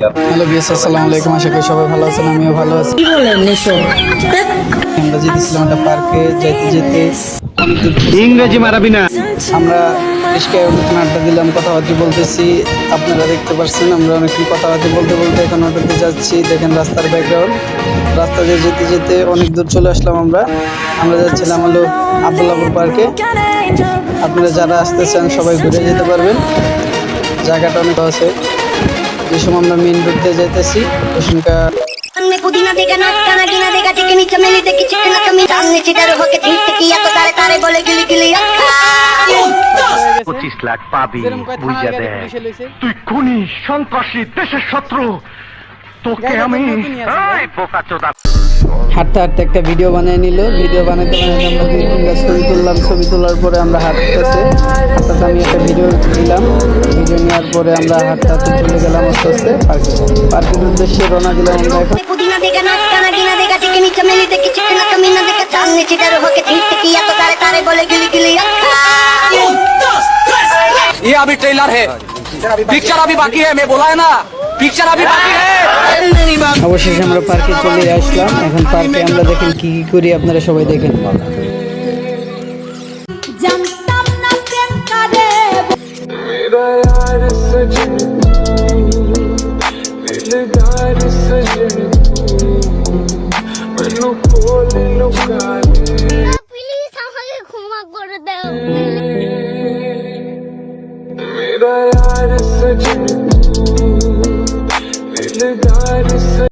Hello BS, আসসালামু আলাইকুম। আশা করি সবাই ভালো আছেন, আমিও ভালো আছি। কি বলেন এসব? আমরা যেতেছিলাম একটা পার্কে, যেতে যেতে অনেক দূর ইংরেজি মারাবি না। আমরা রিস্কায় অনেকক্ষণ আড্ডা দিলাম, কথাবার্তা বলতেছি। আপনারা দেখতে পাচ্ছেন আমরা অনেকক্ষণ কথাবার্তা বলতে বলতে এখন অটোতে যাচ্ছি। দেখেন রাস্তার ব্যাকগ্রাউন্ড। রাস্তা দিয়ে যেতে যেতে অনেক দূর চলে আসলাম। আমরা যাচ্ছিলাম হলো আব্দুল্লাহপুর পার্কে। আপনারা যারা আসতে চান সবাই ঘুরে যেতে পারবেন, জায়গাটা অনেক আছে। যে সময় আমরা মেন রোড দিয়ে যাইতেছি ওই সময়কার हमने पुदीना देखा नाच गाना गिना देखा चिकनी चमेली देखी चिकना कमी सामने चिटर होके ठीक किया तो सारे तारे बोले गिली गिली 25 লাখ পাবি যেরকম কয় বুঝা থানার দে। গাড়ি পুলিশে লইছে। তুই খুনি, সন্ত্রাসী, দেশের শত্রু। তোকে গাড়িটা আমি তো নতুনই আছে, ভাই। এই বোকাচোদা। হাঁটতে হাঁটতে একটা ভিডিও বানিয়ে নিল। ভিডিও বানাতে বানাতে আমরা দুই তিনটা ছবি তুললাম। ছবি তোলার পরে আমরা হাঁটতেছে আমি একটা ভিডিও দিলাম। ভিডিও নেওয়ার পরে আমরা হাঁটতে হাঁটতে চলে গেলাম আস্তে আস্তে পার্কের উদ্দেশ্যে রওনা দিলাম আমরা এখন। पुदीना देखा नाच गाना गिना देखा चिकनी चमेली देखी चिकना कमी ना देखा सामने चिटर होके ठीक किया तो सारे तारे बोले गिली गिली ये अभी ट्रेलर है, पिक्चर अभी बाकी है। मैं बोला है ना, पिक्चर अभी बाकी है। অবশেষে আমরা পার্কে চলে আসলাম। এখন পার্কে আমরা দেখেন কি কি করি, আপনারা সবাই দেখেন। जानता ना प्रेम करे मेरा यार सजन दिलदार सजन मैनू कोल लुका ले प्लीज আমাকে ক্ষমা করে দাও मेरा यार सजन दिलदार सजन